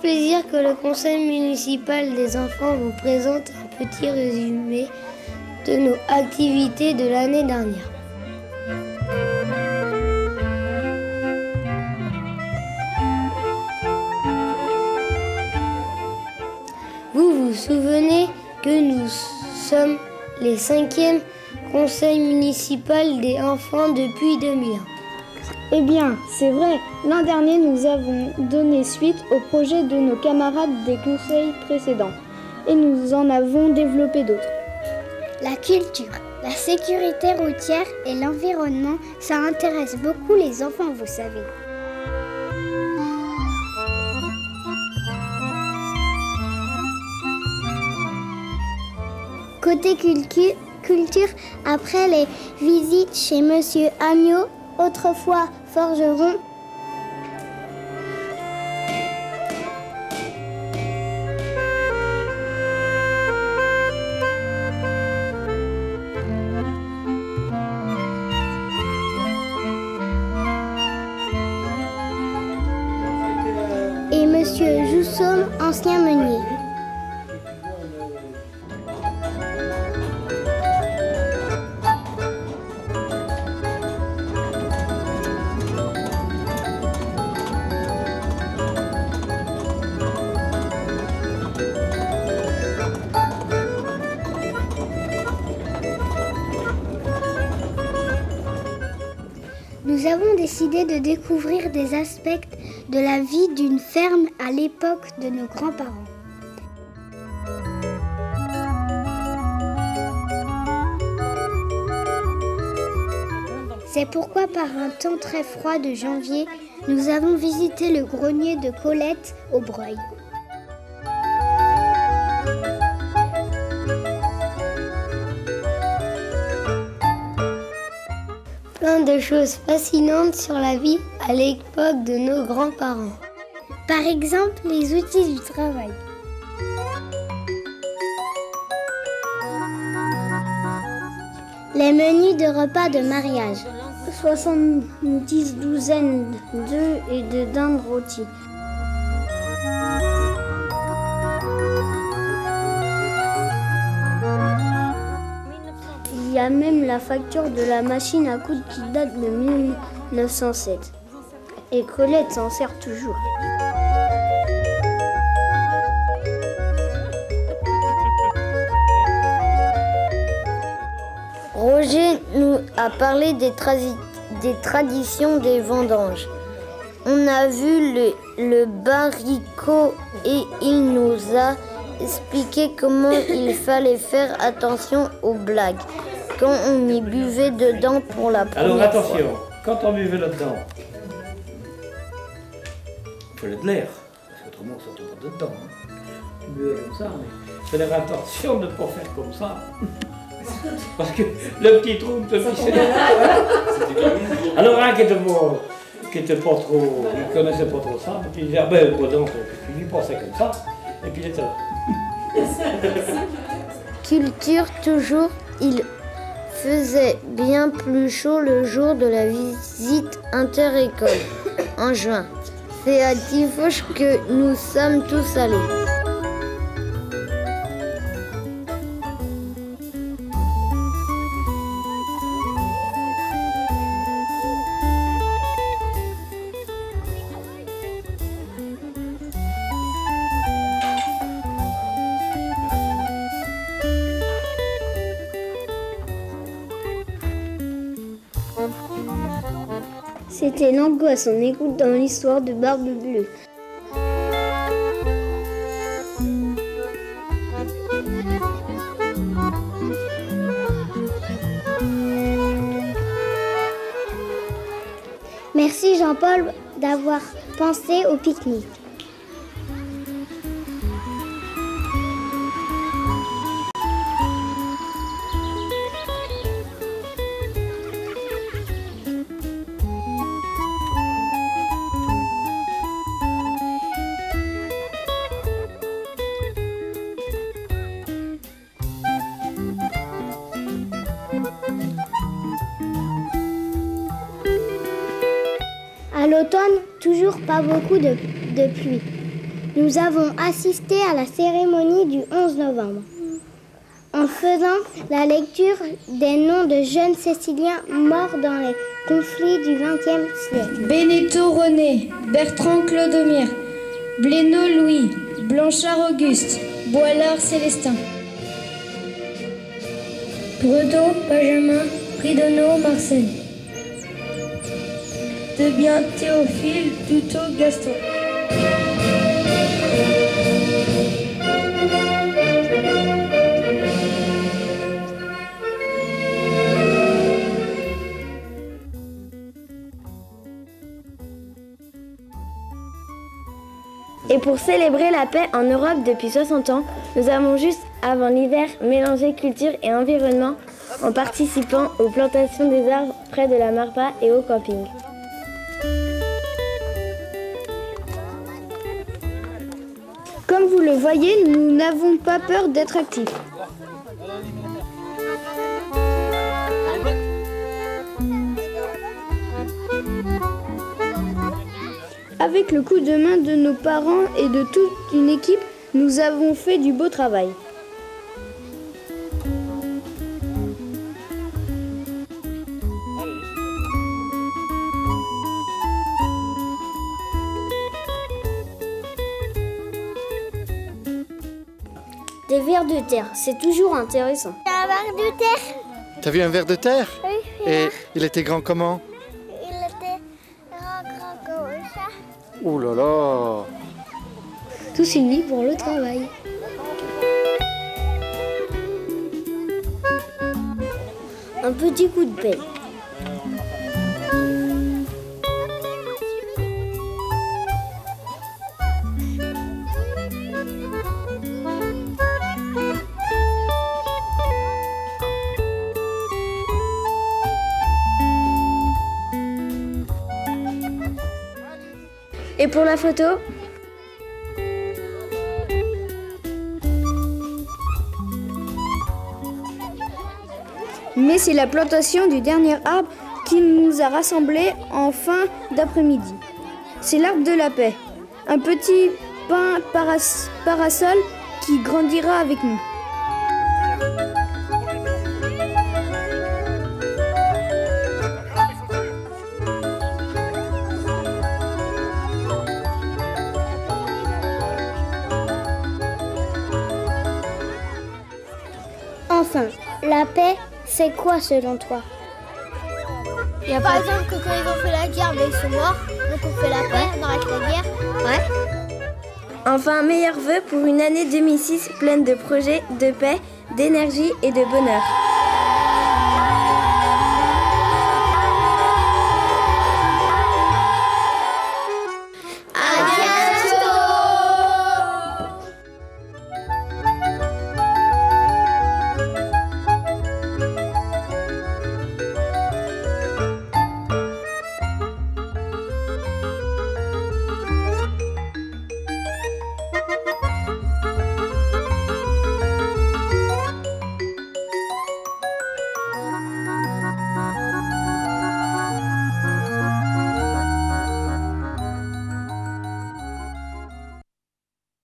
plaisir que le conseil municipal des enfants vous présente un petit résumé de nos activités de l'année dernière. Vous vous souvenez que nous sommes les 5e conseil municipal des enfants depuis 2001. Eh bien, c'est vrai, l'an dernier, nous avons donné suite au projet de nos camarades des conseils précédents et nous en avons développé d'autres. La culture, la sécurité routière et l'environnement, ça intéresse beaucoup les enfants, vous savez. Côté culture, après les visites chez Monsieur Amiot, autrefois forgeron, et Monsieur Joussomme, ancien meunier. Nous avons décidé de découvrir des aspects de la vie d'une ferme à l'époque de nos grands-parents. C'est pourquoi par un temps très froid de janvier, nous avons visité le grenier de Colette au Breuil. Plein de choses fascinantes sur la vie à l'époque de nos grands-parents. Par exemple, les outils du travail. Les menus de repas de mariage. 70 douzaines d'œufs et de dindes rôties. Il y a même la facture de la machine à coudre qui date de 1907. Et Colette s'en sert toujours. Roger nous a parlé des traditions des vendanges. On a vu le baricot et il nous a expliqué comment il fallait faire attention aux blagues quand on y buvait dedans pour la première fois. Alors attention, quand on buvait là-dedans, il fallait de l'air, parce qu'autrement ça ne tombe pas dedans. Hein. Tu buvais comme ça, mais il fallait attention de ne pas faire comme ça. Parce que le petit trou te pissait. Alors un qui était pas trop, il connaissait pas trop ça, puis il disait, ah ben, donc, puis il pensait comme ça, et puis il était là. Culture toujours, il faisait bien plus chaud le jour de la visite inter-école, en juin. C'est à Tifauche que nous sommes tous allés. C'était l'angoisse, on écoute dans l'histoire de Barbe Bleue. Merci Jean-Paul d'avoir pensé au pique-nique. À l'automne, toujours pas beaucoup de pluie. Nous avons assisté à la cérémonie du 11 novembre. En faisant la lecture des noms de jeunes Siciliens morts dans les conflits du XXe siècle. Benedetto René, Bertrand Clodomir, Blénaud Louis, Blanchard Auguste, Boilard Célestin. Breton Benjamin, Pridonneau Marcel. Debien Théophile, Dutot Gaston. Et pour célébrer la paix en Europe depuis 60 ans, nous avons juste avant l'hiver mélangé culture et environnement en participant aux plantations des arbres près de la Marpa et au camping. Comme vous le voyez, nous n'avons pas peur d'être actifs. Avec le coup de main de nos parents et de toute une équipe, nous avons fait du beau travail. Des vers de terre, c'est toujours intéressant. Un ver de terre. T'as vu un ver de terre? Oui. Et il était grand comment? Il était grand comme ça. Ouh là là! Tous unis pour le travail. Un petit coup de pelle. Et pour la photo, Mais c'est la plantation du dernier arbre qui nous a rassemblés en fin d'après-midi. C'est l'arbre de la paix, un petit pin parasol qui grandira avec nous. Enfin, la paix, c'est quoi selon toi? Par exemple que quand ils ont fait la guerre, ils sont morts. Donc on fait la paix, on arrête la guerre. Ouais. enfin, meilleurs vœux pour une année 2006 pleine de projets, de paix, d'énergie et de bonheur.